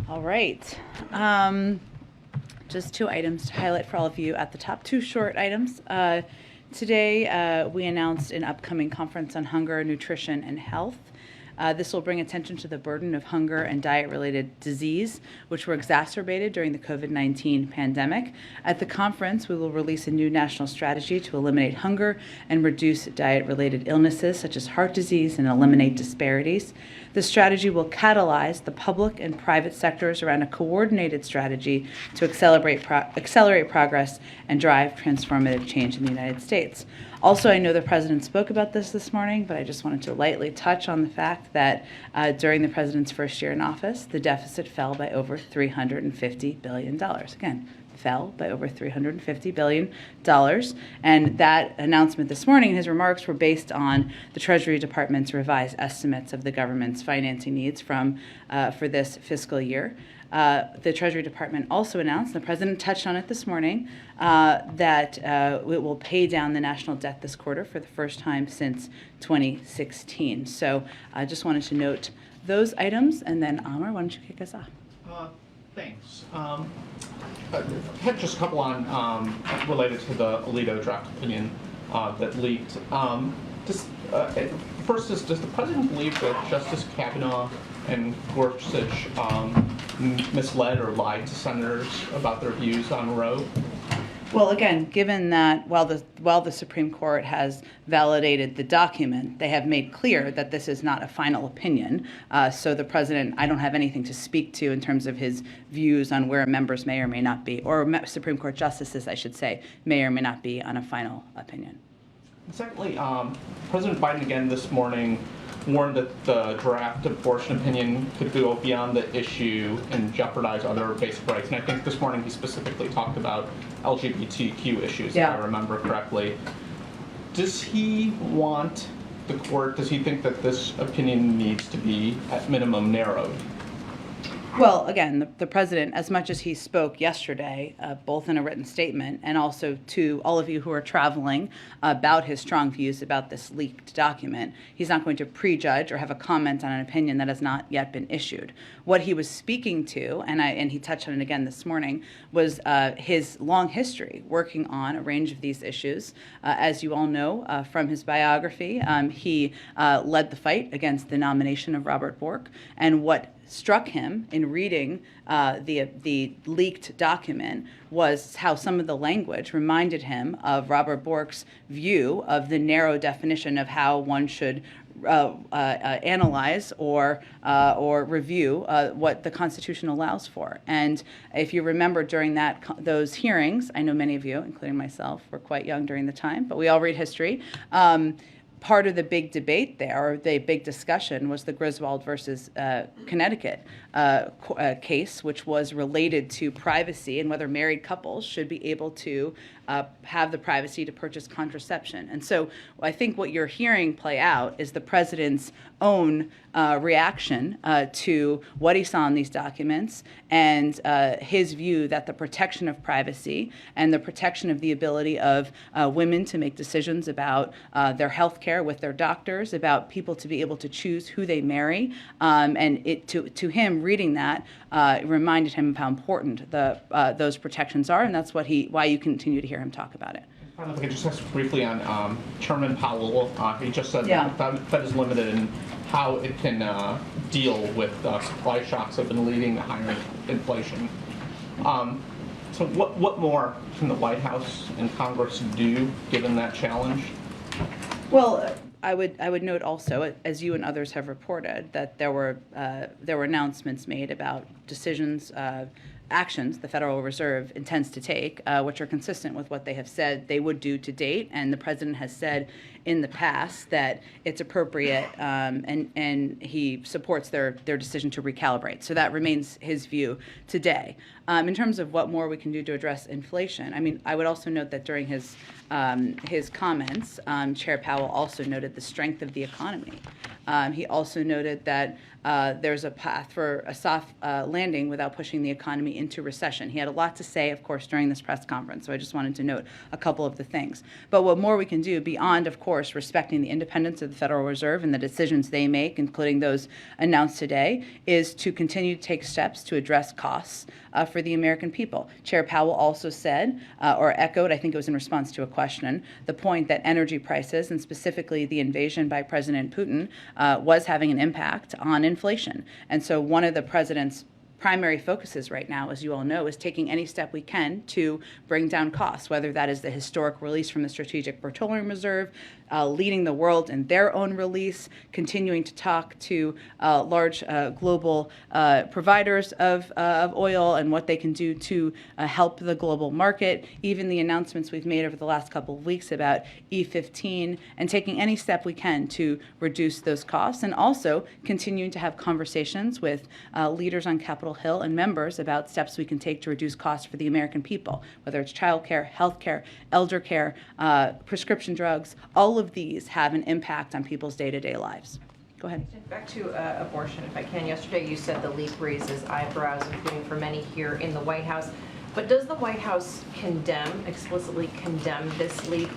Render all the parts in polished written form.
All right. Just two items to highlight for all of you at the top, two short items. Today, we announced an upcoming conference on hunger, nutrition, and health. This will bring attention to the burden of hunger and diet-related disease, which were exacerbated during the COVID-19 pandemic. At the conference, we will release a new national strategy to eliminate hunger and reduce diet-related illnesses such as heart disease and eliminate disparities. The strategy will catalyze the public and private sectors around a coordinated strategy to accelerate progress and drive transformative change in the United States. Also, I know the President spoke about this morning, but I just wanted to lightly touch on the fact that during the President's first year in office, the deficit fell by over $350 billion. Again, fell by over $350 billion. And that announcement this morning, his remarks were based on the Treasury Department's revised estimates of the government's financing needs for this fiscal year. The Treasury Department also announced, the President touched on it this morning, that it will pay down the national debt this quarter for the first time since 2016. So I just wanted to note those items, and then Amar, why don't you kick us off? Thanks. I had just a couple on related to the Alito draft opinion that leaked. First is, does the President believe that Justice Kavanaugh and Gorsuch misled or lied to senators about their views on Roe? Well, again, given that while the Supreme Court has validated the document, they have made clear that this is not a final opinion. So the President, I don't have anything to speak to in terms of his views on where members may or may not be, or Supreme Court justices, I should say, may or may not be on a final opinion. Secondly, President Biden again this morning warned that the draft abortion opinion could go beyond the issue and jeopardize other basic rights. And I think this morning he specifically talked about LGBTQ issues, if I remember correctly. Does he want the court, does he think that this opinion needs to be at minimum narrowed? Well, again, the President, as much as he spoke yesterday, both in a written statement and also to all of you who are traveling about his strong views about this leaked document, he's not going to prejudge or have a comment on an opinion that has not yet been issued. What he was speaking to, and he touched on it again this morning, was his long history working on a range of these issues. As you all know from his biography, he led the fight against the nomination of Robert Bork, and what struck him in reading the leaked document was how some of the language reminded him of Robert Bork's view of the narrow definition of how one should analyze or review what the Constitution allows for. And if you remember during those hearings, I know many of you, including myself, were quite young during the time, but we all read history. Part of the big debate there, or the big discussion, was the Griswold versus Connecticut case, which was related to privacy and whether married couples should be able to have the privacy to purchase contraception. And so I think what you're hearing play out is the President's own reaction to what he saw in these documents and his view that the protection of privacy and the protection of the ability of women to make decisions about their health care with their doctors, about people to be able to choose who they marry, and to him reading that reminded him of how important those protections are, and that's why you continue to hear him talk about it. If I could just ask briefly on Chairman Powell. He just said that the Fed is limited in how it can deal with supply shocks that have been leading to higher inflation. So what more can the White House and Congress do given that challenge? Well, I would note also, as you and others have reported, that there were announcements made about decisions, actions the Federal Reserve intends to take, which are consistent with what they have said they would do to date. And the President has said in the past that it's appropriate, and he supports their decision to recalibrate. So that remains his view today. In terms of what more we can do to address inflation, I mean, I would also note that during his comments, Chair Powell also noted the strength of the economy. He also noted that there's a path for a soft landing without pushing the economy into recession. He had a lot to say, of course, during this press conference, so I just wanted to note a couple of the things. But what more we can do beyond, of course, respecting the independence of the Federal Reserve and the decisions they make, including those announced today, is to continue to take steps to address costs for the American people. Chair Powell also said, or echoed, I think it was in response to a question, the point that energy prices, and specifically the invasion by President Putin, was having an impact on inflation. And so one of the president's primary focuses right now, as you all know, is taking any step we can to bring down costs, whether that is the historic release from the Strategic Petroleum Reserve, leading the world in their own release, continuing to talk to large global providers of oil and what they can do to help the global market, even the announcements we've made over the last couple of weeks about E15, and taking any step we can to reduce those costs, and also continuing to have conversations with leaders on Capitol Hill and members about steps we can take to reduce costs for the American people, whether it's child care, health care, elder care, prescription drugs. All of these have an impact on people's day-to-day lives. Go ahead. Back to abortion, if I can. Yesterday you said the leak raises eyebrows, including for many here in the White House. But does the White House explicitly condemn this leak,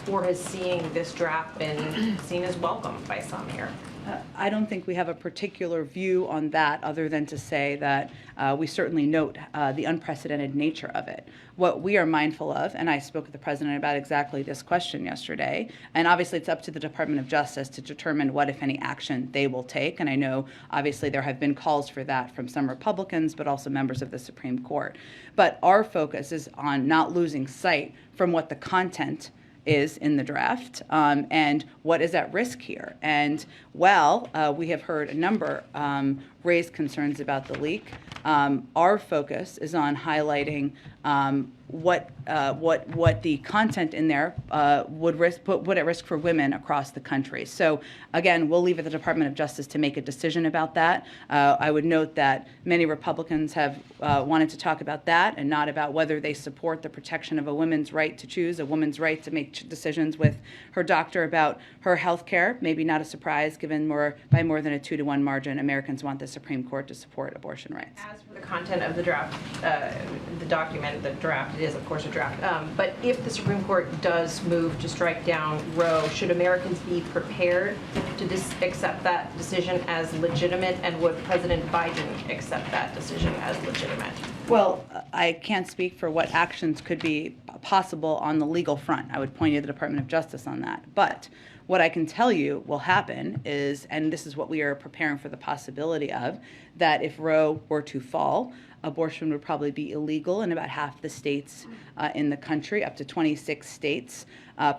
or has seeing this draft been seen as welcome by some here? I don't think we have a particular view on that other than to say that we certainly note the unprecedented nature of it. What we are mindful of, and I spoke with the president about exactly this question yesterday, and obviously it's up to the Department of Justice to determine what, if any, action they will take. And I know, obviously, there have been calls for that from some Republicans, but also members of the Supreme Court. But our focus is on not losing sight from what the content is in the draft and what is at risk here. And while we have heard a number raise concerns about the leak, our focus is on highlighting what the content in there would put at risk for women across the country. So again, we'll leave it to the Department of Justice to make a decision about that. I would note that many Republicans have wanted to talk about that and not about whether they support the protection of a woman's right to choose, a woman's right to make decisions with her doctor about her health care. Maybe not a surprise, given by more than a 2-to-1 margin, Americans want the Supreme Court to support abortion rights. As for the content of the draft, the document, the draft, it is of course a draft, but if the Supreme Court does move to strike down Roe, should Americans be prepared to accept that decision as legitimate, and would President Biden accept that decision as legitimate? Well, I can't speak for what actions could be possible on the legal front. I would point you to the Department of Justice on that. But what I can tell you will happen is, and this is what we are preparing for the possibility of, that if Roe were to fall, abortion would probably be illegal in about half the states in the country, up to 26 states,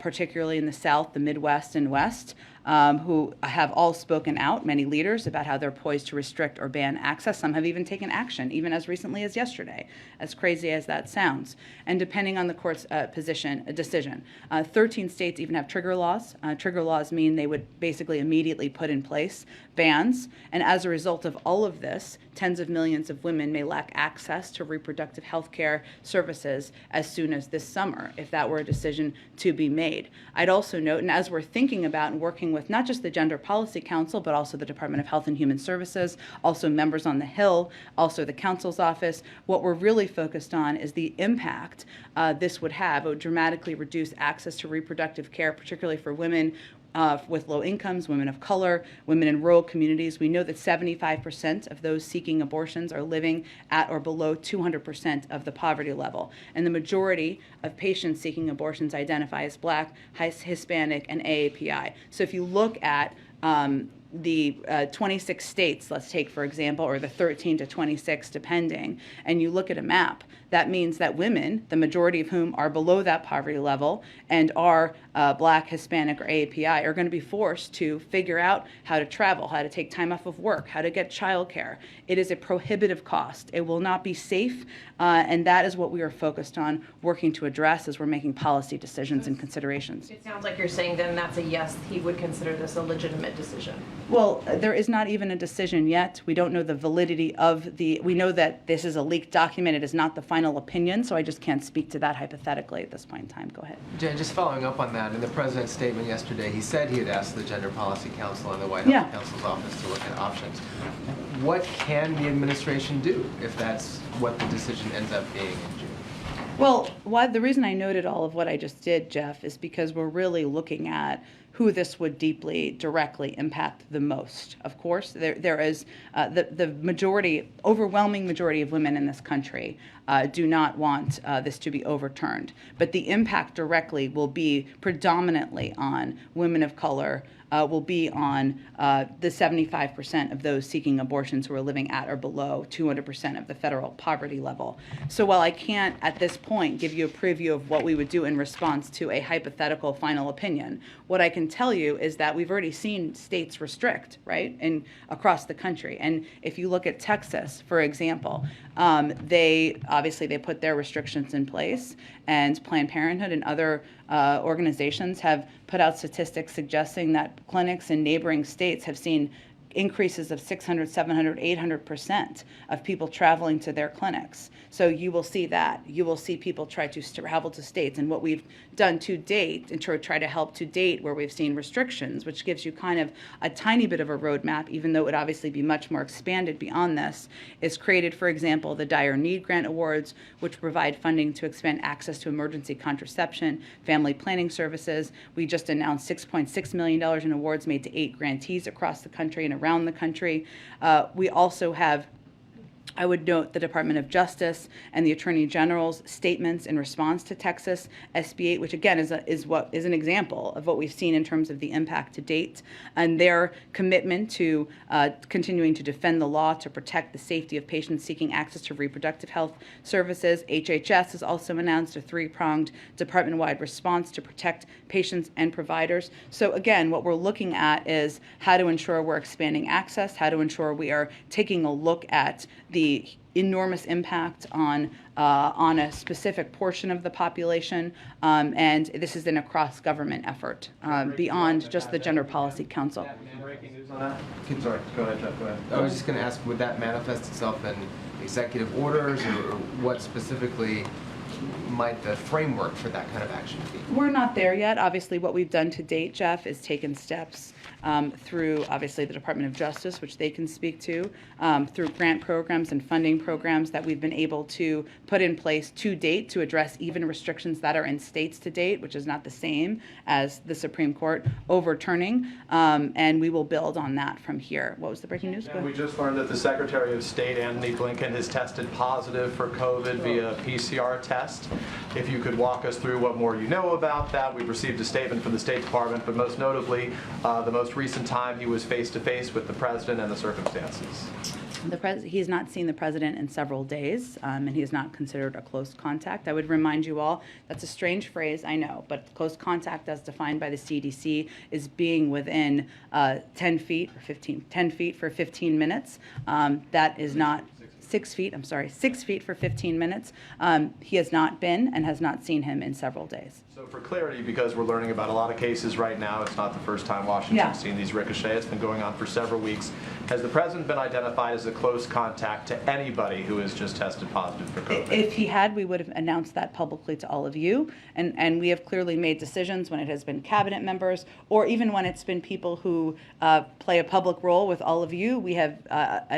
particularly in the South, the Midwest, and West, who have all spoken out, many leaders, about how they're poised to restrict or ban access. Some have even taken action, even as recently as yesterday, as crazy as that sounds. And depending on the court's decision, 13 states even have trigger laws. Trigger laws mean they would basically immediately put in place bans. And as a result of all of this, tens of millions of women may lack access to reproductive health care services as soon as this summer, if that were a decision to be made. I'd also note, and as we're thinking about and working with not just the Gender Policy Council, but also the Department of Health and Human Services, also members on the Hill, also the Council's office, what we're really focused on is the impact this would have. It would dramatically reduce access to reproductive care, particularly for women with low incomes, women of color, women in rural communities. We know that 75% of those seeking abortions are living at or below 200% of the poverty level. And the majority of patients seeking abortions identify as Black, Hispanic, and AAPI. So if you look at the 26 states, let's take for example, or the 13 to 26 depending, and you look at a map, that means that women, the majority of whom are below that poverty level and are Black, Hispanic, or AAPI, are going to be forced to figure out how to travel, how to take time off of work, how to get childcare. It is a prohibitive cost. It will not be safe, and that is what we are focused on working to address as we're making policy decisions and considerations. It sounds like you're saying then that's a yes, he would consider this a legitimate decision. Well, there is not even a decision yet. We don't know the validity of we know that this is a leaked document. It is not the final opinion, so I just can't speak to that hypothetically at this point in time. Go ahead. Jen, just following up on that, in the president's statement yesterday, he said he had asked the Gender Policy Council and the White House Counsel's office to look at options. What can the administration do if that's what the decision ends up being in June? Well, the reason I noted all of what I just did, Jeff, is because we're really looking at who this would directly impact the most. Of course, there is the overwhelming majority of women in this country do not want this to be overturned. But the impact directly will be predominantly on women of color, will be on the 75% of those seeking abortions who are living at or below 200% of the federal poverty level. So while I can't at this point give you a preview of what we would do in response to a hypothetical final opinion, what I can tell you is that we've already seen states restrict, right, across the country. And if you look at Texas, for example, they put their restrictions in place, and Planned Parenthood and other organizations have put out statistics suggesting that clinics in neighboring states have seen increases of 600, 700, 800% of people traveling to their clinics. So you will see that. You will see people try to travel to states. And what we've done to date, and try to help to date where we've seen restrictions, which gives you kind of a tiny bit of a roadmap, even though it would obviously be much more expanded beyond this, is created, for example, the Dire Need Grant Awards, which provide funding to expand access to emergency contraception, family planning services. We just announced $6.6 million in awards made to 8 grantees across the country and around the country. We also have, I would note, the Department of Justice and the Attorney General's statements in response to Texas SB 8, which again is an example of what we've seen in terms of the impact to date, and their commitment to continuing to defend the law to protect the safety of patients seeking access to reproductive health services. HHS has also announced a 3-pronged department-wide response to protect patients and providers. So again, what we're looking at is how to ensure we're expanding access, how to ensure we are taking a look at the enormous impact on a specific portion of the population, and this is in a cross-government effort beyond just the Gender Policy Council. Breaking news on that? Sorry, go ahead, Jeff, go ahead. I was just going to ask, would that manifest itself in executive orders, or what specifically might the framework for that kind of action be? We're not there yet. Obviously, what we've done to date, Jeff, is taken steps through, obviously, the Department of Justice, which they can speak to, through grant programs and funding programs that we've been able to put in place to date to address even restrictions that are in states to date, which is not the same as the Supreme Court overturning, and we will build on that from here. What was the breaking news? And we just learned that the Secretary of State, Antony Blinken, has tested positive for COVID via PCR test. If you could walk us through what more you know about that. We've received a statement from the State Department, but most notably, the most recent time he was face-to-face with the President and the circumstances. He has not seen the President in several days, and he is not considered a close contact. I would remind you all, that's a strange phrase, I know, but close contact as defined by the CDC is being within 10 feet for 15 minutes. That is not 6 feet, 6 feet for 15 minutes. He has not been and has not seen him in several days. So for clarity, because we're learning about a lot of cases right now, it's not the first time Washington's seen these ricochet. It's been going on for several weeks. Has the President been identified as a close contact to anybody who has just tested positive for COVID? If he had, we would have announced that publicly to all of you. And we have clearly made decisions when it has been cabinet members, or even when it's been people who play a public role with all of you. We have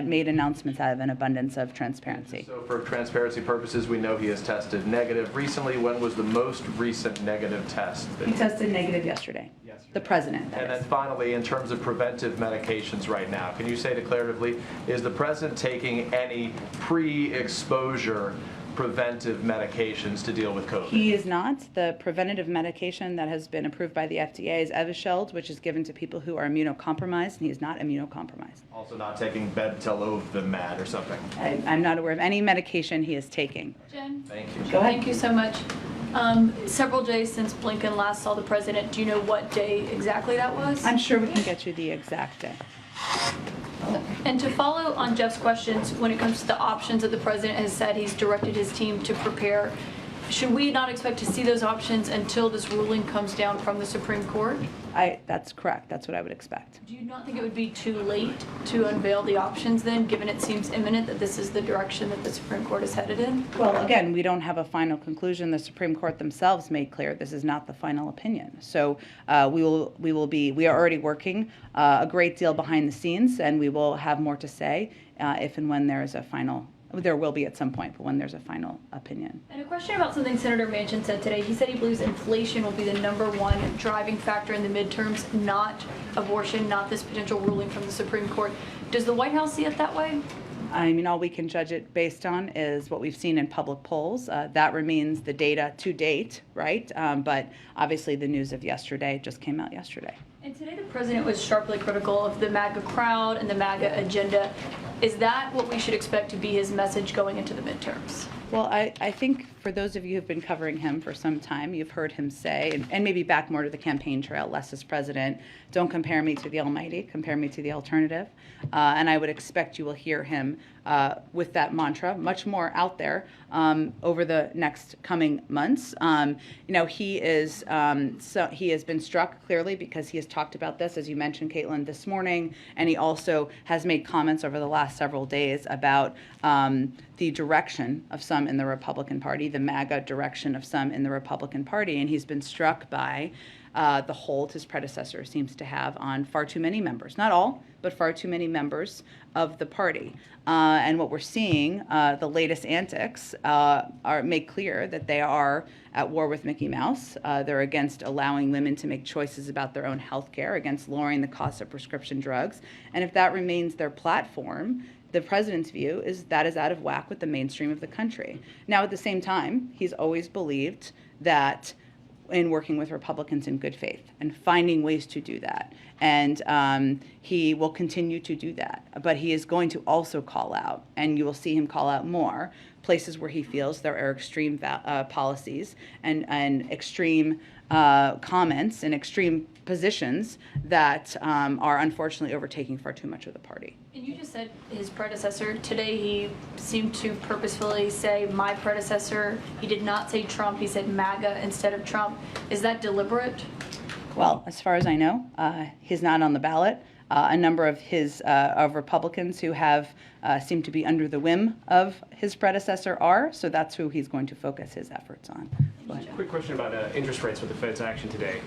made announcements out of an abundance of transparency. So for transparency purposes, we know he has tested negative recently. When was the most recent negative test? He tested negative yesterday. The President, that And is. then finally, in terms of preventive medications right now, can you say declaratively, is the President taking any pre-exposure preventive medications to deal with COVID? He is not. The preventative medication that has been approved by the FDA is Evusheld, which is given to people who are immunocompromised, and he is not immunocompromised. Also not taking Bebtelovimab or something? I'm not aware of any medication he is taking. Jen? Thank you. Go ahead. Thank you so much. Several days since Blinken last saw the president, do you know what day exactly that was? I'm sure we can get you the exact day. And to follow on Jeff's questions, when it comes to the options that the president has said he's directed his team to prepare, should we not expect to see those options until this ruling comes down from the Supreme Court? That's correct. That's what I would expect. Do you not think it would be too late to unveil the options then, given it seems imminent that this is the direction that the Supreme Court is headed in? Well, again, we don't have a final conclusion. The Supreme Court themselves made clear this is not the final opinion. So we are already working a great deal behind the scenes, and we will have more to say if and when there is a final. There will be at some point, but when there's a final opinion. And a question about something Senator Manchin said today. He said he believes inflation will be the #1 driving factor in the midterms, not abortion, not this potential ruling from the Supreme Court. Does the White House see it that way? I mean, all we can judge it based on is what we've seen in public polls. That remains the data to date, right? But obviously the news of yesterday just came out yesterday. And today the president was sharply critical of the MAGA crowd and the MAGA agenda. Is that what we should expect to be his message going into the midterms? Well, I think for those of you who've been covering him for some time, you've heard him say, and maybe back more to the campaign trail, less as president, don't compare me to the almighty, compare me to the alternative. And I would expect you will hear him with that mantra much more out there over the next coming months. He has been struck clearly because he has talked about this, as you mentioned, Caitlin, this morning, and he also has made comments over the last several days about the direction of some in the Republican Party, the MAGA direction of some in the Republican Party, and he's been struck by the hold his predecessor seems to have on far too many members, not all, but far too many members of the party. And what we're seeing, the latest antics, make clear that they are at war with Mickey Mouse. They're against allowing women to make choices about their own health care, against lowering the cost of prescription drugs. And if that remains their platform, the president's view is that is out of whack with the mainstream of the country. Now, at the same time, he's always believed that in working with Republicans in good faith and finding ways to do that. And he will continue to do that. But he is going to also call out, and you will see him call out more, places where he feels there are extreme policies and extreme comments and extreme positions that are unfortunately overtaking far too much of the party. And you just said his predecessor. Today he seemed to purposefully say my predecessor. He did not say Trump. He said MAGA instead of Trump. Is that deliberate? Well, as far as I know, he's not on the ballot. A number of of Republicans who have seemed to be under the whim of his predecessor are, so that's who he's going to focus his efforts on. Quick question about interest rates with the Fed's action today.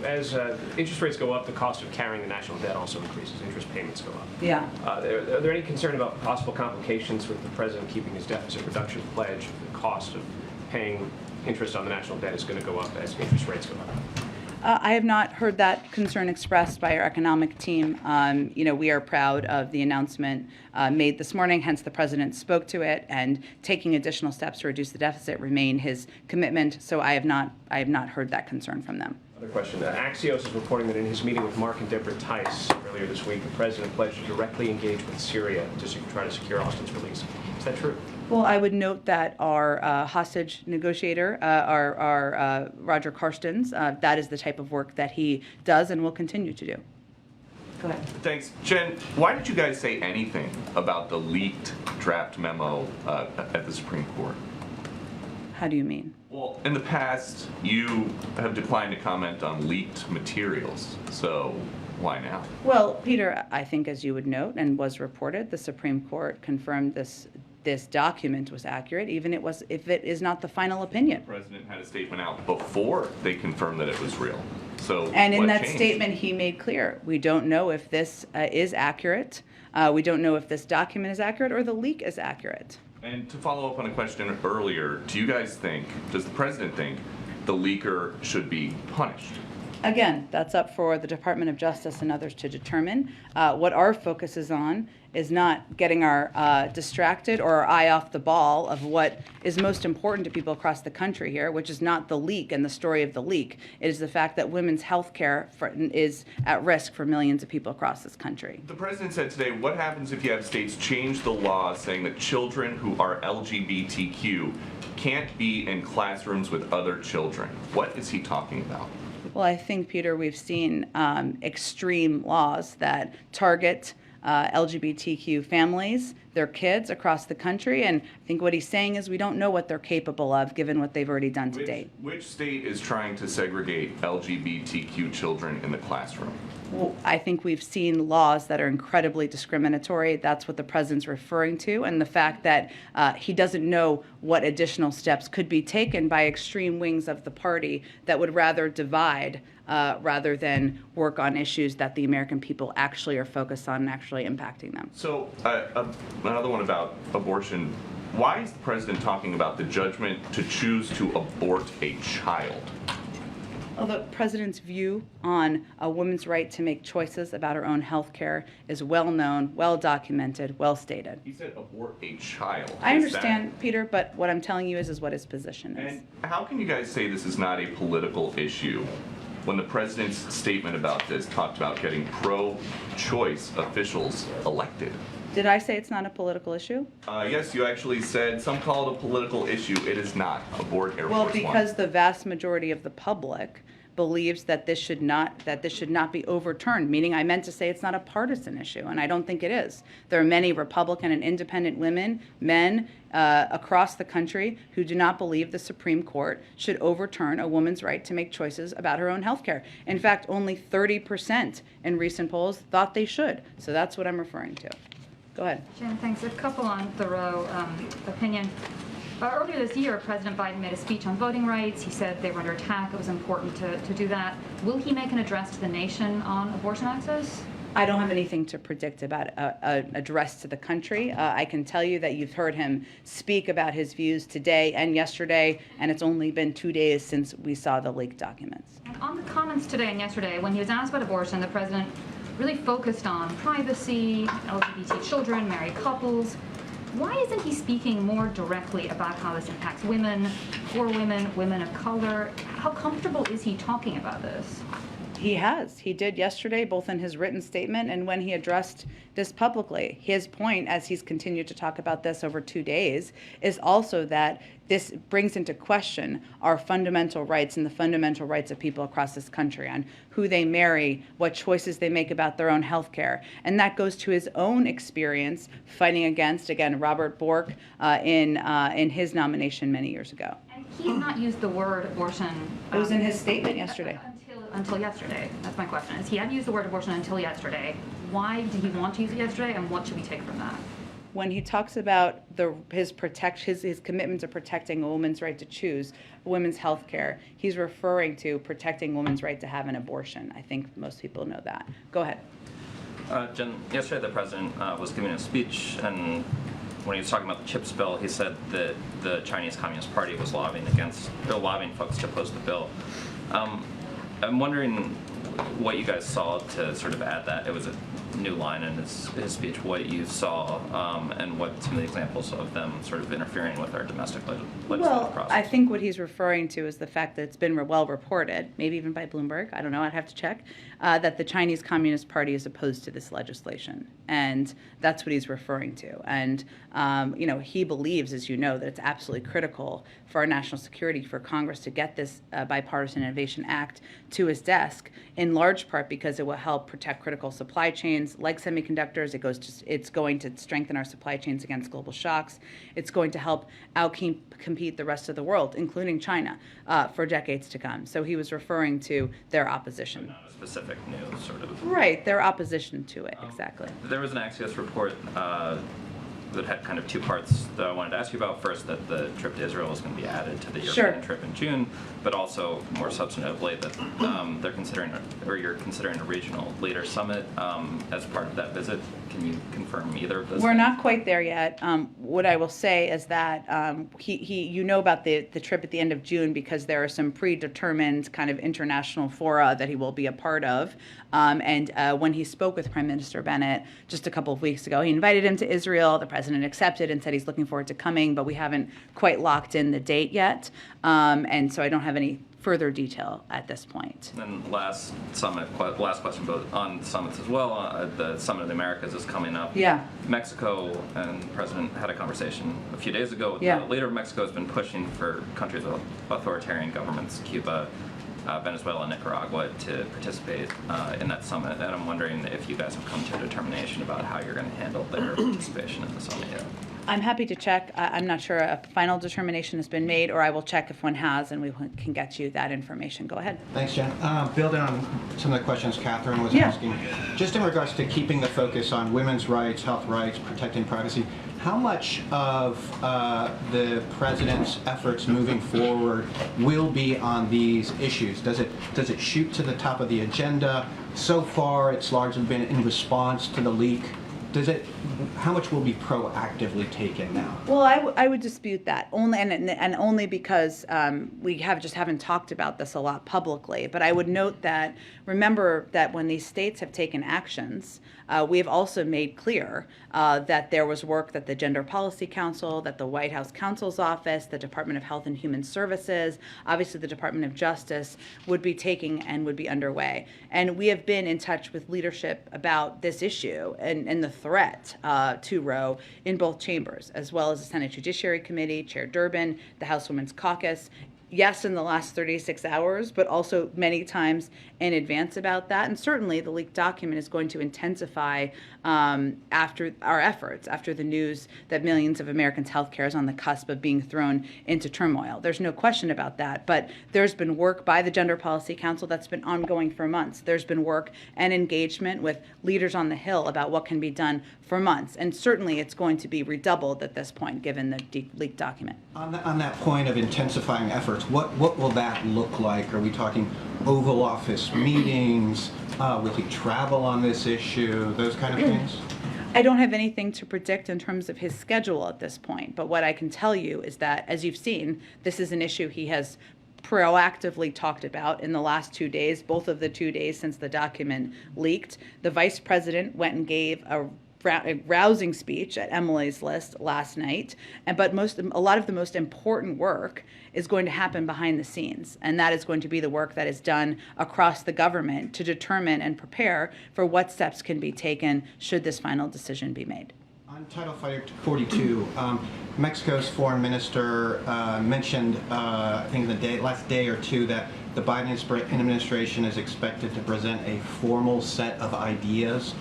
As interest rates go up, the cost of carrying the national debt also increases. Interest payments go up. Yeah. Are there any concern about possible complications with the president keeping his deficit reduction pledge? The cost of paying interest on the national debt is going to go up as interest rates go up. I have not heard that concern expressed by our economic team. We are proud of the announcement made this morning, hence the president spoke to it, and taking additional steps to reduce the deficit remain his commitment. So I have not heard that concern from them. Other question. Axios is reporting that in his meeting with Mark and Deborah Tice earlier this week, the president pledged to directly engage with Syria to try to secure Austin's release. Is that true? Well, I would note that our hostage negotiator, our Roger Carstens, that is the type of work that he does and will continue to do. Go ahead. Thanks. Jen, why did you guys say anything about the leaked draft memo at the Supreme Court? How do you mean? Well, in the past, you have declined to comment on leaked materials, so why now? Well, Peter, I think as you would note and was reported, the Supreme Court confirmed this document was accurate, even if it is not the final opinion. The president had a statement out before they confirmed that it was real. So and in that changed? statement, he made clear, we don't know if this is accurate. We don't know if this document is accurate or the leak is accurate. And to follow up on a question earlier, does the president think the leaker should be punished? Again, that's up for the Department of Justice and others to determine. What our focus is on is not getting our distracted or our eye off the ball of what is most important to people across the country here, which is not the leak and the story of the leak. It is the fact that women's health care is at risk for millions of people across this country. The president said today, what happens if you have states change the law saying that children who are LGBTQ can't be in classrooms with other children? What is he talking about? Well, I think, Peter, we've seen extreme laws that target LGBTQ families, their kids across the country. And I think what he's saying is we don't know what they're capable of given what they've already done to date. Which state is trying to segregate LGBTQ children in the classroom? Well, I think we've seen laws that are incredibly discriminatory. That's what the president's referring to. And the fact that he doesn't know what additional steps could be taken by extreme wings of the party that would rather divide rather than work on issues that the American people actually are focused on and actually impacting them. So another one about abortion. Why is the president talking about the judgment to choose to abort a child? Well, the president's view on a woman's right to make choices about her own health care is well known, well documented, well stated. He said abort a child. I understand, Peter, but what I'm telling you is what his position is. And how can you guys say this is not a political issue when the president's statement about this talked about getting pro-choice officials elected? Did I say it's not a political issue? Yes, you actually said some call it a political issue. It is not. Abort Air Well, Force One. because the vast majority of the public believes that this should not be overturned, meaning I meant to say it's not a partisan issue, and I don't think it is. There are many Republican and independent men across the country who do not believe the Supreme Court should overturn a woman's right to make choices about her own health care. In fact, only 30% in recent polls thought they should. So that's what I'm referring to. Go ahead. Jen, thanks. A couple on the Roe opinion. Earlier this year, President Biden made a speech on voting rights. He said they were under attack. It was important to do that. Will he make an address to the nation on abortion access? I don't have anything to predict about an address to the country. I can tell you that you've heard him speak about his views today and yesterday, and it's only been 2 days since we saw the leaked documents. And on the comments today and yesterday, when he was asked about abortion, the president really focused on privacy, LGBT children, married couples. Why isn't he speaking more directly about how this impacts women, poor women, women of color? How comfortable is he talking about this? He has. He did yesterday, both in his written statement and when he addressed this publicly. His point, as he's continued to talk about this over 2 days, is also that this brings into question our fundamental rights and the fundamental rights of people across this country on who they marry, what choices they make about their own health care. And that goes to his own experience fighting against, again, Robert Bork in his nomination many years ago. And he did not use the word abortion. It was in his statement yesterday. Until yesterday. That's my question. Is he hadn't used the word abortion until yesterday. Why did he want to use it yesterday, and what should we take from that? When he talks about his commitment to protecting a woman's right to choose women's health care, he's referring to protecting a woman's right to have an abortion. I think most people know that. Go ahead. Jen, yesterday the president was giving a speech, and when he was talking about the CHIPS bill, he said that the Chinese Communist Party was lobbying folks to oppose the bill. I'm wondering what you guys saw to sort of add that. It was a new line in his speech, what you saw and what some of the examples of them sort of interfering with our domestic legislative process. I think what he's referring to is the fact that it's been well reported, maybe even by Bloomberg, I don't know, I'd have to check, that the Chinese Communist Party is opposed to this legislation. And that's what he's referring to. And, he believes, as you know, that it's absolutely critical for our national security for Congress to get this Bipartisan Innovation Act to his desk, in large part because it will help protect critical supply chains like semiconductors. It's going to strengthen our supply chains against global shocks. It's going to help out-compete the rest of the world, including China, for decades to come. So he was referring to their opposition. Not a specific news, sort of. Right, their opposition to it, exactly. There was an Axios report that had kind of two parts that I wanted to ask you about. First, that the trip to Israel was going to be added to the European trip in June, but also more substantively that you're considering a regional leader summit as part of that visit. Can you confirm either of those? We're not quite there yet. What I will say is that you know about the trip at the end of June because there are some predetermined kind of international fora that he will be a part of. And when he spoke with Prime Minister Bennett just a couple of weeks ago, he invited him to Israel. The president accepted and said he's looking forward to coming, but we haven't quite locked in the date yet. And so I don't have any further detail at this point. And last question, but on summits as well. The Summit of the Americas is coming up. Yeah. Mexico and the president had a conversation a few days ago. Yeah. The leader of Mexico has been pushing for countries with authoritarian governments, Cuba, Venezuela, Nicaragua, to participate in that summit. And I'm wondering if you guys have come to a determination about how you're going to handle their participation in the summit yet. I'm happy to check. I'm not sure a final determination has been made, or I will check if one has, and we can get you that information. Go ahead. Thanks, Jen. Building on some of the questions Catherine was Yeah. asking, just in regards to keeping the focus on women's rights, health rights, protecting privacy, how much of the president's efforts moving forward will be on these issues? Does it shoot to the top of the agenda? So far, it's largely been in response to the leak. How much will be proactively taken now? Well, I would dispute that only because we haven't talked about this a lot publicly. But I would note that remember that when these states have taken actions, we have also made clear that there was work that the Gender Policy Council, that the White House Counsel's Office, the Department of Health and Human Services, obviously the Department of Justice would be taking and would be underway. And we have been in touch with leadership about this issue and the threat to Roe in both chambers, as well as the Senate Judiciary Committee, Chair Durbin, the House Women's Caucus. Yes, in the last 36 hours, but also many times in advance about that. And certainly the leaked document is going to intensify after our efforts, after the news that millions of Americans' healthcare is on the cusp of being thrown into turmoil. There's no question about that. But there's been work by the Gender Policy Council that's been ongoing for months. There's been work and engagement with leaders on the Hill about what can be done for months. And certainly it's going to be redoubled at this point, given the leaked document. On that point of intensifying efforts, what will that look like? Are we talking Oval Office meetings? Will he travel on this issue? Those kind of things? I don't have anything to predict in terms of his schedule at this point, but what I can tell you is that, as you've seen, this is an issue he has proactively talked about in the last 2 days, both of the 2 days since the document leaked. The vice president went and gave a rousing speech at Emily's List last night, but a lot of the most important work is going to happen behind the scenes, and that is going to be the work that is done across the government to determine and prepare for what steps can be taken should this final decision be made. On Title 42, Mexico's foreign minister mentioned, I think the last day or two, that the Biden administration is expected to present a formal set of ideas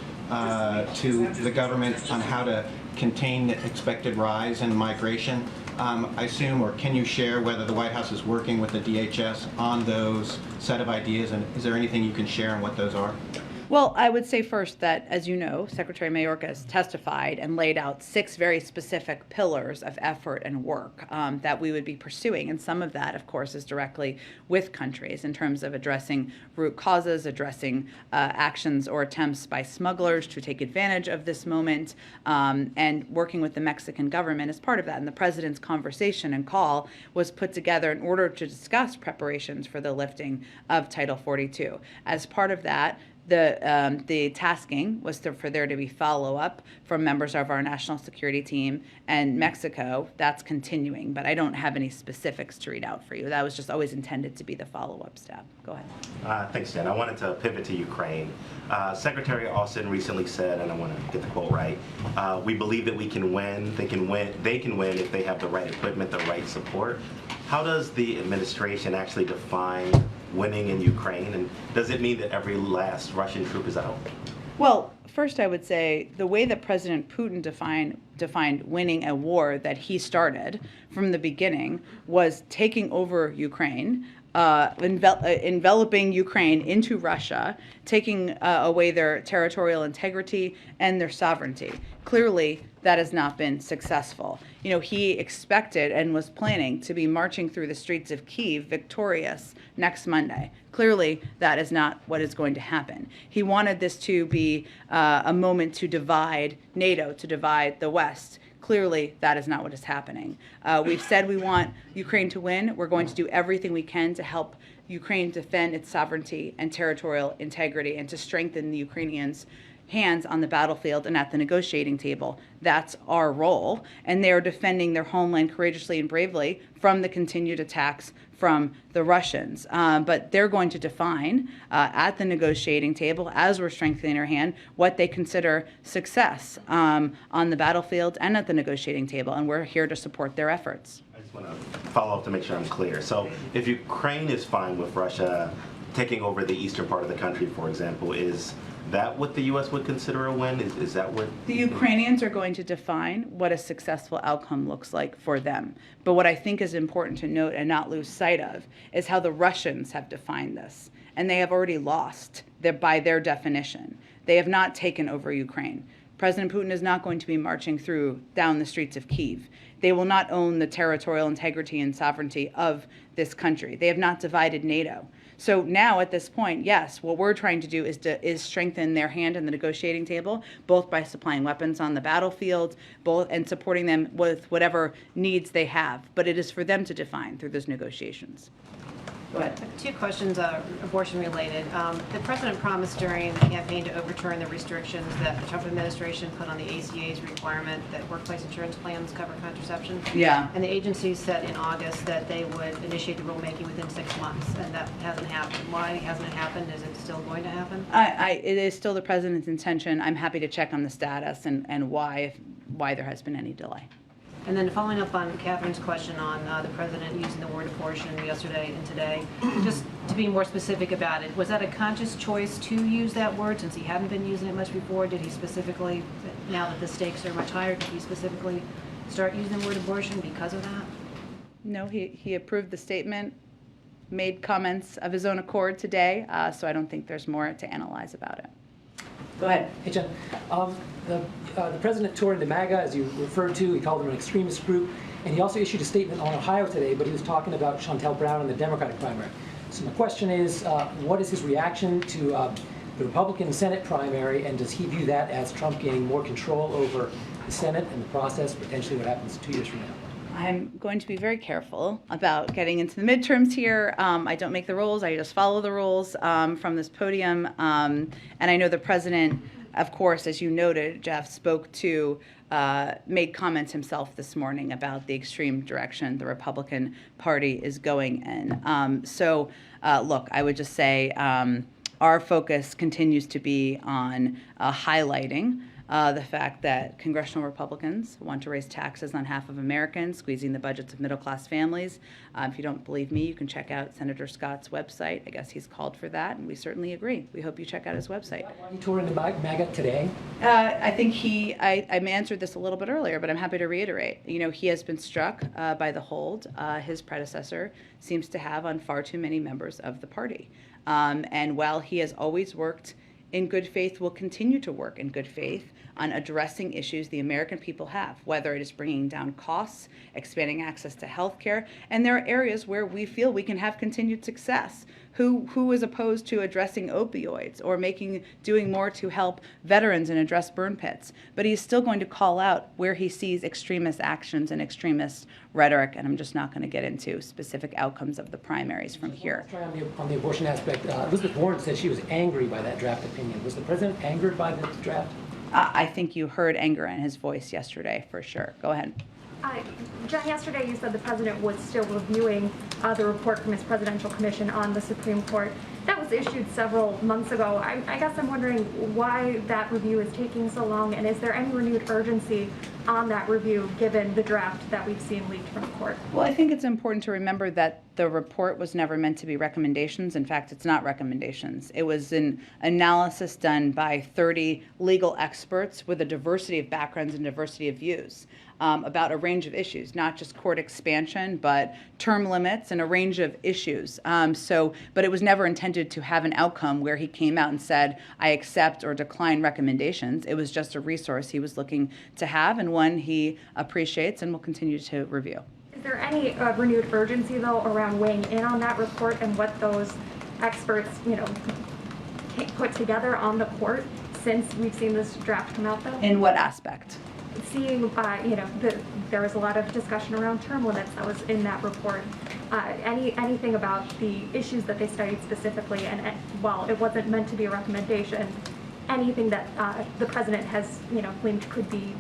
to the government on how to contain the expected rise in migration. I assume, or can you share whether the White House is working with the DHS on those set of ideas, and is there anything you can share on what those are? Well, I would say first that, as you know, Secretary Mayorkas has testified and laid out 6 very specific pillars of effort and work that we would be pursuing. And some of that, of course, is directly with countries in terms of addressing root causes, addressing actions or attempts by smugglers to take advantage of this moment, and working with the Mexican government as part of that. And the president's conversation and call was put together in order to discuss preparations for the lifting of Title 42. As part of that, the tasking was for there to be follow-up from members of our national security team, and Mexico, that's continuing, but I don't have any specifics to read out for you. That was just always intended to be the follow-up step. Go ahead. Thanks, Jen. I wanted to pivot to Ukraine. Secretary Austin recently said, and I want to get the quote right, we believe that we can win. They can win if they have the right equipment, the right support. How does the administration actually define winning in Ukraine, and does it mean that every last Russian troop is out? Well, first I would say the way that President Putin defined winning a war that he started from the beginning was taking over Ukraine, enveloping Ukraine into Russia, taking away their territorial integrity and their sovereignty. Clearly, that has not been successful. You know, he expected and was planning to be marching through the streets of Kyiv victorious next Monday. Clearly, that is not what is going to happen. He wanted this to be a moment to divide NATO, to divide the West. Clearly, that is not what is happening. We've said we want Ukraine to win. We're going to do everything we can to help Ukraine defend its sovereignty and territorial integrity and to strengthen the Ukrainians' hands on the battlefield and at the negotiating table. That's our role. And they are defending their homeland courageously and bravely from the continued attacks from the Russians. But they're going to define at the negotiating table, as we're strengthening our hand, what they consider success on the battlefield and at the negotiating table. And we're here to support their efforts. I just want to follow up to make sure I'm clear. So if Ukraine is fine with Russia taking over the eastern part of the country, for example, is that what the U.S. would consider a win? Is that what? The Ukrainians are going to define what a successful outcome looks like for them. But what I think is important to note and not lose sight of is how the Russians have defined this. And they have already lost by their definition. They have not taken over Ukraine. President Putin is not going to be marching down the streets of Kyiv. They will not own the territorial integrity and sovereignty of this country. They have not divided NATO. So now at this point, yes, what we're trying to do is strengthen their hand in the negotiating table, both by supplying weapons on the battlefield, and supporting them with whatever needs they have. But it is for them to define through those negotiations. Go ahead. Two questions, abortion related. The president promised during the campaign to overturn the restrictions that the Trump administration put on the ACA's requirement that workplace insurance plans cover contraception. Yeah. And the agency said in August that they would initiate the rulemaking within 6 months, and that hasn't happened. Why hasn't it happened? Is it still going to happen? It is still the president's intention. I'm happy to check on the status and why there has been any delay. And then following up on Catherine's question on the president using the word abortion yesterday and today, just to be more specific about it, was that a conscious choice to use that word since he hadn't been using it much before? Did he specifically, now that the stakes are much higher, did he specifically start using the word abortion because of that? No, he approved the statement, made comments of his own accord today, so I don't think there's more to analyze about it. Go ahead. Hey, Jen. The president toured the MAGA, as you referred to. He called them an extremist group. And he also issued a statement on Ohio today, but he was talking about Shontel Brown and the Democratic primary. So my question is, what is his reaction to the Republican Senate primary, and does he view that as Trump gaining more control over the Senate and the process, potentially what happens 2 years from now? I'm going to be very careful about getting into the midterms here. I don't make the rules. I just follow the rules from this podium. And I know the president, of course, as you noted, Jeff, made comments himself this morning about the extreme direction the Republican Party is going in. Look, I would just say our focus continues to be on highlighting the fact that congressional Republicans want to raise taxes on half of Americans, squeezing the budgets of middle-class families. If you don't believe me, you can check out Senator Scott's website. I guess he's called for that, and we certainly agree. We hope you check out his website. Why are you touring the MAGA today? I think I answered this a little bit earlier, but I'm happy to reiterate. You know, he has been struck by the hold his predecessor seems to have on far too many members of the party. And while he has always worked in good faith, will continue to work in good faith on addressing issues the American people have, whether it is bringing down costs, expanding access to health care, and there are areas where we feel we can have continued success. Who is opposed to addressing opioids or doing more to help veterans and address burn pits? But he's still going to call out where he sees extremist actions and extremist rhetoric, and I'm just not going to get into specific outcomes of the primaries from here. On the abortion aspect, Elizabeth Warren said she was angry by that draft opinion. Was the president angered by the draft? I think you heard anger in his voice yesterday, for sure. Go ahead. Jen, yesterday you said the president was still reviewing the report from his presidential commission on the Supreme Court. That was issued several months ago. I guess I'm wondering why that review is taking so long, and is there any renewed urgency on that review given the draft that we've seen leaked from the court? Well, I think it's important to remember that the report was never meant to be recommendations. In fact, it's not recommendations. It was an analysis done by 30 legal experts with a diversity of backgrounds and diversity of views. About a range of issues, not just court expansion, but term limits and a range of issues. But it was never intended to have an outcome where he came out and said, I accept or decline recommendations. It was just a resource he was looking to have and one he appreciates and will continue to review. Is there any renewed urgency, though, around weighing in on that report and what those experts, put together on the court since we've seen this draft come out, though? In what aspect? Seeing, there was a lot of discussion around term limits that was in that report. Anything about the issues that they studied specifically, and while it wasn't meant to be a recommendation, anything that the president has, claimed could be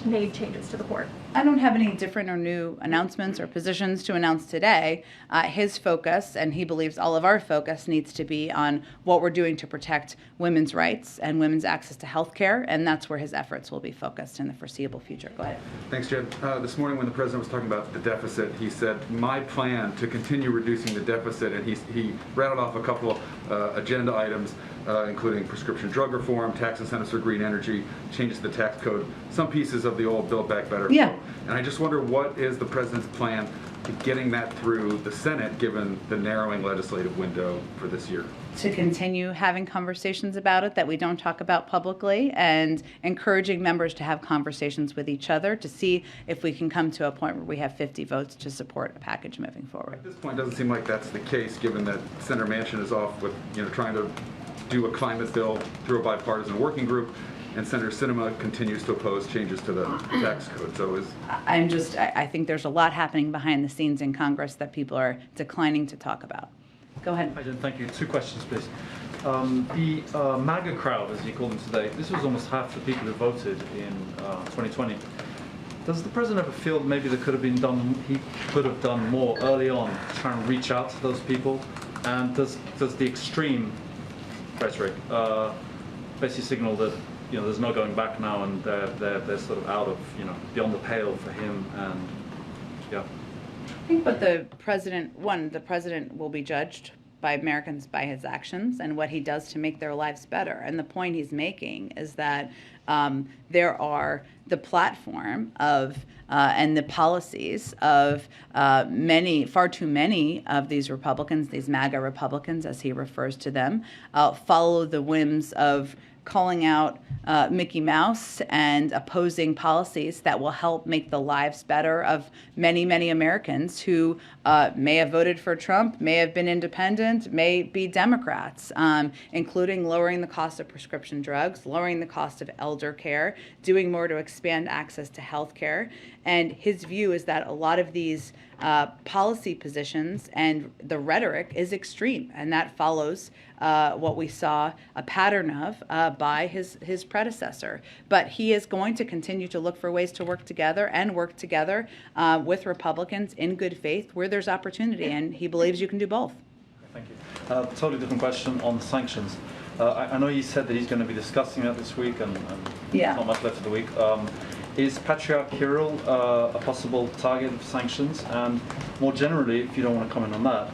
made changes to the court? I don't have any different or new announcements or positions to announce today. His focus, and he believes all of our focus, needs to be on what we're doing to protect women's rights and women's access to health care, and that's where his efforts will be focused in the foreseeable future. Go ahead. Thanks, Jen. This morning when the president was talking about the deficit, he said, my plan to continue reducing the deficit, and he rattled off a couple of agenda items, including prescription drug reform, tax incentives for green energy, changes to the tax code, some pieces of the old Build Back Better. Yeah. And I just wonder, what is the president's plan to getting that through the Senate, given the narrowing legislative window for this year? To continue having conversations about it that we don't talk about publicly, and encouraging members to have conversations with each other to see if we can come to a point where we have 50 votes to support a package moving forward. At this point, it doesn't seem like that's the case, given that Senator Manchin is off with, trying to do a climate bill through a bipartisan working group, and Senator Sinema continues to oppose changes to the tax code. So I think there's a lot happening behind the scenes in Congress that people are declining to talk about. Go ahead. Hi, Jen, thank you. 2 questions, please. The MAGA crowd, as you call them today, this was almost half the people who voted in 2020. Does the president ever feel maybe he could have done more early on to try and reach out to those people? And does the extreme rhetoric basically signal that there's no going back now, and they're sort of out of beyond the pale for him? And yeah. I think what the president will be judged by Americans by his actions and what he does to make their lives better. And the point he's making is that there are the platform of and the policies of far too many of these Republicans, these MAGA Republicans, as he refers to them, follow the whims of calling out Mickey Mouse and opposing policies that will help make the lives better of many, many Americans who may have voted for Trump, may have been independent, may be Democrats, including lowering the cost of prescription drugs, lowering the cost of elder care, doing more to expand access to health care. And his view is that a lot of these policy positions and the rhetoric is extreme, and that follows what we saw a pattern of by his predecessor. But he is going to continue to look for ways to work together with Republicans in good faith where there's opportunity, and he believes you can do both. Thank you. Totally different question on sanctions. I know he said that he's going to be discussing that this week, and yeah. Not much left of the week. Is Patriarch Kirill a possible target of sanctions? And more generally, if you don't want to comment on that,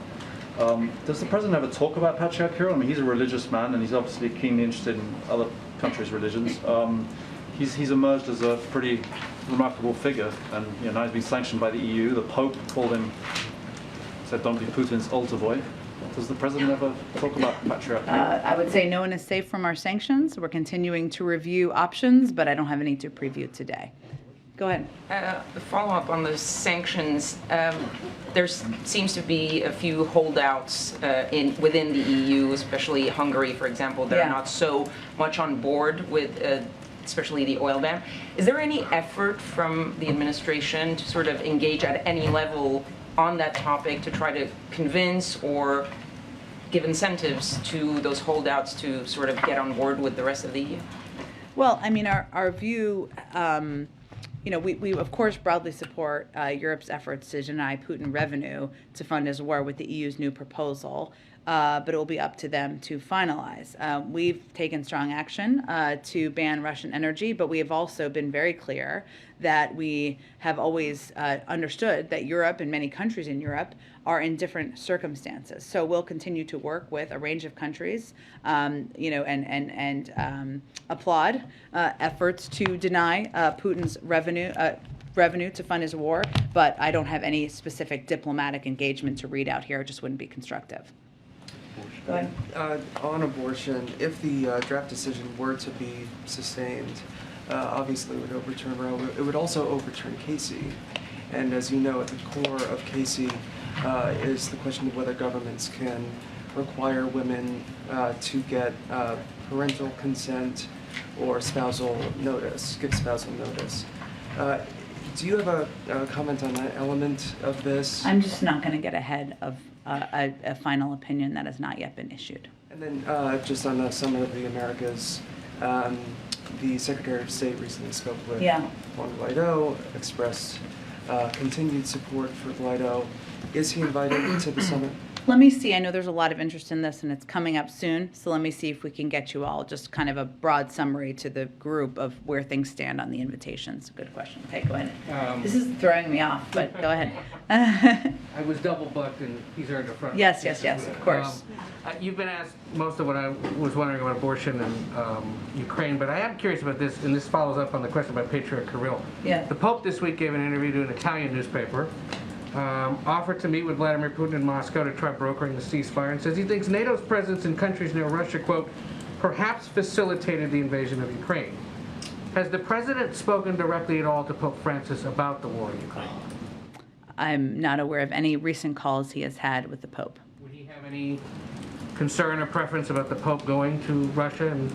does the president ever talk about Patriarch Kirill? I mean, he's a religious man, and he's obviously keenly interested in other countries' religions. He's emerged as a pretty remarkable figure, and now he's been sanctioned by the EU. The Pope said, "Don't be Putin's altar boy." Does the president ever talk about Patriarch? I would say no one is safe from our sanctions. We're continuing to review options, but I don't have any to preview today. Go ahead. A follow-up on the sanctions. There seems to be a few holdouts within the EU, especially Hungary, for example, that are not so much on board with especially the oil ban. Is there any effort from the administration to sort of engage at any level on that topic to try to convince or give incentives to those holdouts to sort of get on board with the rest of the EU? Well, I mean, our view, we of course broadly support Europe's efforts to deny Putin revenue to fund his war with the EU's new proposal, but it will be up to them to finalize. We've taken strong action to ban Russian energy, but we have also been very clear that we have always understood that Europe and many countries in Europe are in different circumstances. So we'll continue to work with a range of countries, and applaud efforts to deny Putin's revenue to fund his war. But I don't have any specific diplomatic engagement to read out here. It just wouldn't be constructive. Go ahead. On abortion, if the draft decision were to be sustained, obviously it would overturn Roe. It would also overturn Casey. And as you know, at the core of Casey is the question of whether governments can require women to get parental consent or spousal notice, give spousal notice. Do you have a comment on that element of this? I'm just not going to get ahead of a final opinion that has not yet been issued. And then just on the Summit of the Americas, The Secretary of State recently spoke with Yeah. Juan Guaido, expressed continued support for Guaido. Is he invited to the summit? Let me see. I know there's a lot of interest in this and it's coming up soon. So let me see if we can get you all just kind of a broad summary to the group of where things stand on the invitations. Good question. Okay, go ahead. This is throwing me off, but go ahead. I was double booked and these are in the front. Yes, of course. You've been asked most of what I was wondering about abortion and Ukraine, but I am curious about this, and this follows up on the question by Patriot Kirill. Yeah. The Pope this week gave an interview to an Italian newspaper, offered to meet with Vladimir Putin in Moscow to try brokering the ceasefire, and says he thinks NATO's presence in countries near Russia, quote, perhaps facilitated the invasion of Ukraine. Has the president spoken directly at all to Pope Francis about the war in Ukraine? I'm not aware of any recent calls he has had with the Pope. Would he have any concern or preference about the Pope going to Russia and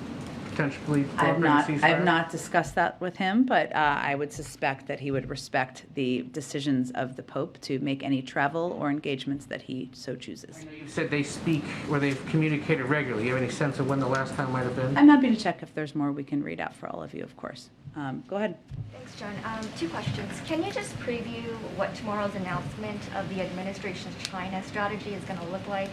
potentially brokering a ceasefire? I have not discussed that with him, but I would suspect that he would respect the decisions of the Pope to make any travel or engagements that he so chooses. I know you said they speak or they've communicated regularly. You have any sense of when the last time might have been? I'm happy to check if there's more we can read out for all of you, of course. Go ahead. Thanks, John. 2 questions. Can you just preview what tomorrow's announcement of the administration's China strategy is going to look like?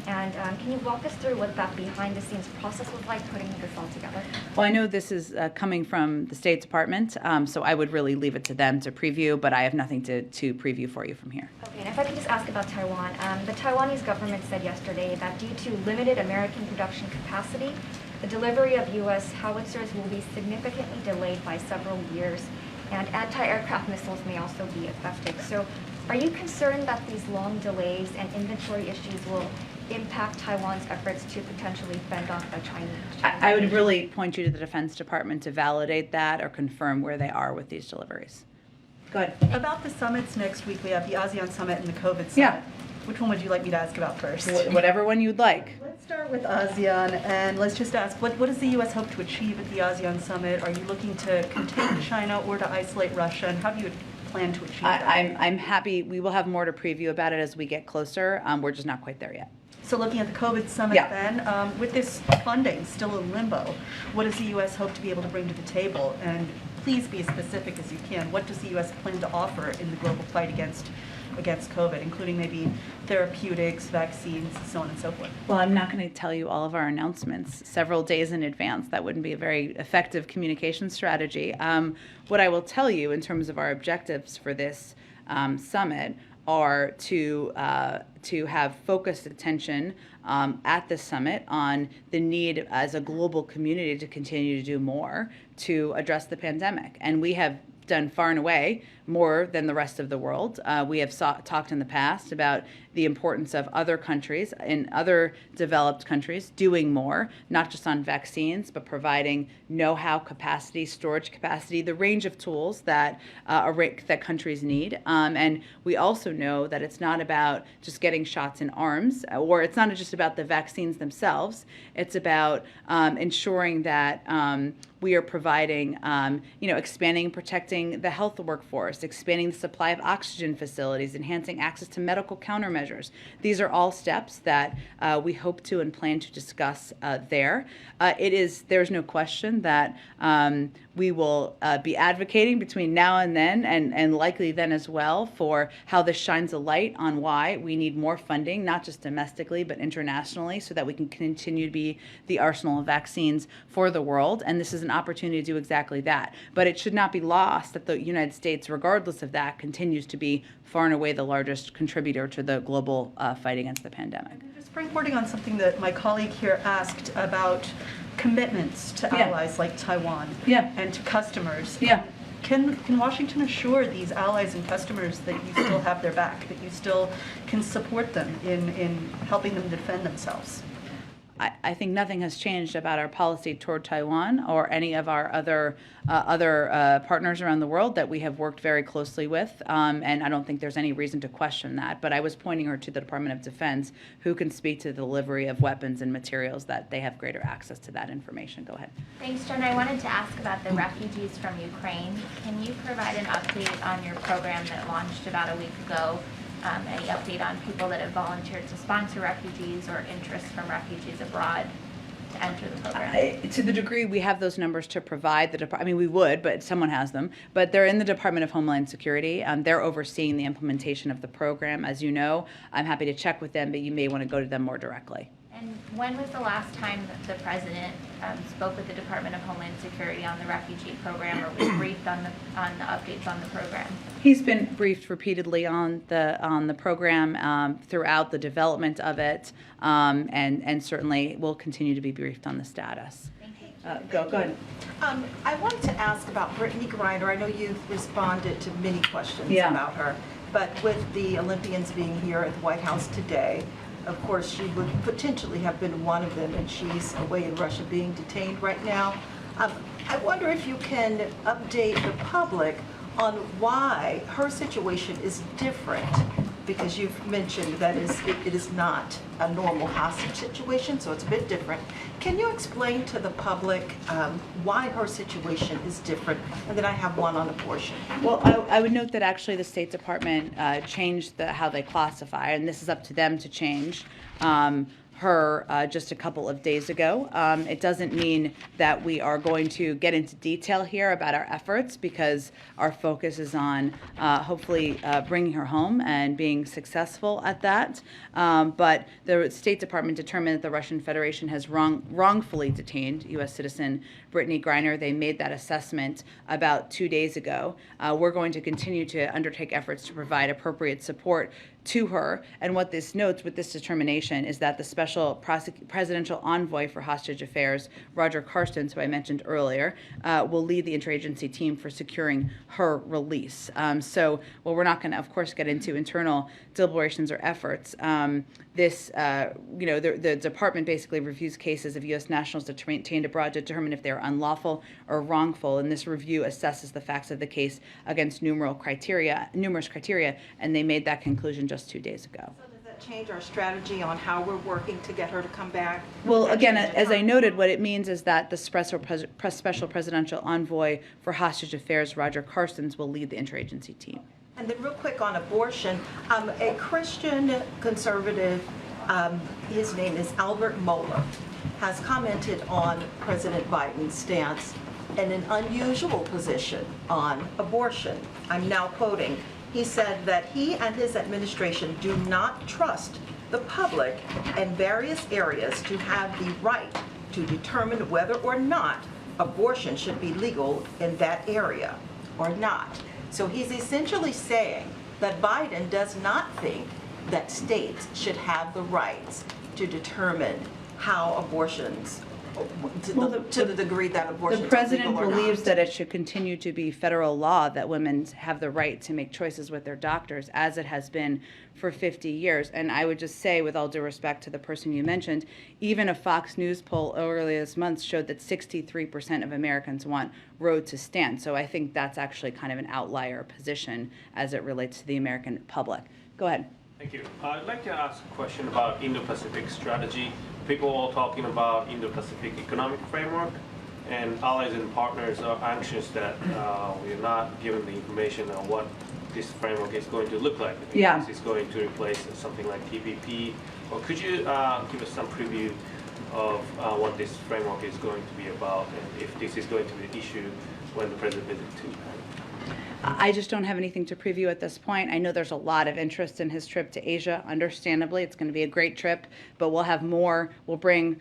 And can you walk us through what that behind-the-scenes process was like, putting this all together? Well, I know this is coming from the State Department, so I would really leave it to them to preview, but I have nothing to preview for you from here. Okay, and if I could just ask about Taiwan. The Taiwanese government said yesterday that due to limited American production capacity, the delivery of U.S. howitzers will be significantly delayed by several years, and anti-aircraft missiles may also be affected. So are you concerned that these long delays and inventory issues will impact Taiwan's efforts to potentially fend off the Chinese? I would really point you to the Defense Department to validate that or confirm where they are with these deliveries. Go ahead. About the summits next week, we have the ASEAN Summit and the COVID Summit. Yeah. Which one would you like me to ask about first? Whatever one you'd like. Let's start with ASEAN, and let's just ask, what does the U.S. hope to achieve at the ASEAN Summit? Are you looking to contain China or to isolate Russia, and how do you plan to achieve that? I'm happy. We will have more to preview about it as we get closer. We're just not quite there yet. So looking at the COVID Summit then, with this funding still in limbo, what does the U.S. hope to be able to bring to the table? And please be as specific as you can. What does the U.S. plan to offer in the global fight against COVID, including maybe therapeutics, vaccines, so on and so forth? Well, I'm not going to tell you all of our announcements several days in advance. That wouldn't be a very effective communication strategy. What I will tell you in terms of our objectives for this summit are to have focused attention at the summit on the need as a global community to continue to do more to address the pandemic. And we have done far and away more than the rest of the world. We have talked in the past about the importance of other countries in other developed countries doing more, not just on vaccines, but providing know-how capacity, storage capacity, the range of tools that that countries need. And we also know that it's not about just getting shots in arms, or it's not just about the vaccines themselves. It's about ensuring that we are providing, expanding and protecting the health workforce, expanding the supply of oxygen facilities, enhancing access to medical countermeasures. These are all steps that we hope to and plan to discuss there. There's no question that we will be advocating between now and then, and likely then as well, for how this shines a light on why we need more funding, not just domestically, but internationally, so that we can continue to be the arsenal of vaccines for the world. And this is an opportunity to do exactly that. But it should not be lost that the United States, regardless of that, continues to be far and away the largest contributor to the global fight against the pandemic. Just springboarding on something that my colleague here asked about commitments to allies like Taiwan and to customers. Can Washington assure these allies and customers that you still have their back, that you still can support them in helping them defend themselves? I think nothing has changed about our policy toward Taiwan or any of our other partners around the world that we have worked very closely with, and I don't think there's any reason to question that. But I was pointing her to the Department of Defense, who can speak to the delivery of weapons and materials that they have greater access to that information. Go ahead. Thanks, Jen. I wanted to ask about the refugees from Ukraine. Can you provide an update on your program that launched about a week ago? Any update on people that have volunteered to sponsor refugees or interest from refugees abroad to enter the program? To the degree we have those numbers to provide, we would, but someone has them. But they're in the Department of Homeland Security. They're overseeing the implementation of the program. As you know, I'm happy to check with them, but you may want to go to them more directly. And when was the last time that the president spoke with the Department of Homeland Security on the refugee program, or was briefed on the updates on the program? He's been briefed repeatedly on the program throughout the development of it, and certainly will continue to be briefed on the status. Go ahead. I wanted to ask about Brittany Grinder. I know you've responded to many questions about her, but with the Olympians being here at the White House today, of course, she would potentially have been one of them, and she's away in Russia being detained right now. I wonder if you can update the public on why her situation is different, because you've mentioned that it is not a normal hostage situation, so it's a bit different. Can you explain to the public why her situation is different? And then I have one on abortion. Well, I would note that actually the State Department changed how they classify, and this is up to them to change her just a couple of days ago. It doesn't mean that we are going to get into detail here about our efforts, because our focus is on hopefully bringing her home and being successful at that. But the State Department determined that the Russian Federation has wrongfully detained U.S. citizen Brittany Grinder. They made that assessment about 2 days ago. We're going to continue to undertake efforts to provide appropriate support to her. And what this notes with this determination is that the special presidential envoy for hostage affairs, Roger Carstens, who I mentioned earlier, will lead the interagency team for securing her release. So, while we're not going to, of course, get into internal deliberations or efforts, the department basically reviews cases of U.S. nationals detained abroad to determine if they are unlawful or wrongful, and this review assesses the facts of the case against numerous criteria, and they made that conclusion just 2 days ago. So does that change our strategy on how we're working to get her to come back? Well, again, as I noted, what it means is that the special presidential envoy for hostage affairs, Roger Carstens, will lead the interagency team. And then real quick on abortion, a Christian conservative, his name is Albert Mohler, has commented on President Biden's stance in an unusual position on abortion. I'm now quoting. He said that he and his administration do not trust the public in various areas to have the right to determine whether or not abortion should be legal in that area or not. So he's essentially saying that Biden does not think that states should have the rights to determine how abortions, to the degree that abortion The president is legal or believes not. that it should continue to be federal law that women have the right to make choices with their doctors, as it has been for 50 years. And I would just say, with all due respect to the person you mentioned, even a Fox News poll earlier this month showed that 63% of Americans want Roe to stand. So I think that's actually kind of an outlier position as it relates to the American public. Go ahead. Thank you. I'd like to ask a question about Indo-Pacific Strategy. People are all talking about Indo-Pacific economic framework, and allies and partners are anxious that we are not given the information on what this framework is going to look like. If this is going to replace something like TPP, or could you give us some preview of what this framework is going to be about, and if this is going to be an issue when the president visits to Japan? I just don't have anything to preview at this point. I know there's a lot of interest in his trip to Asia. Understandably, it's going to be a great trip, but we'll have more. We'll bring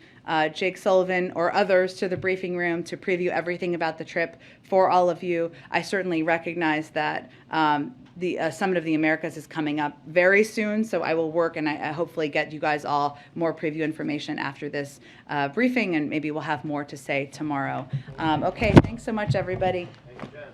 Jake Sullivan or others to the briefing room to preview everything about the trip for all of you. I certainly recognize that the Summit of the Americas is coming up very soon, so I will work and I hopefully get you guys all more preview information after this briefing, and maybe we'll have more to say tomorrow. Okay, thanks so much, everybody. Thank you, Jen.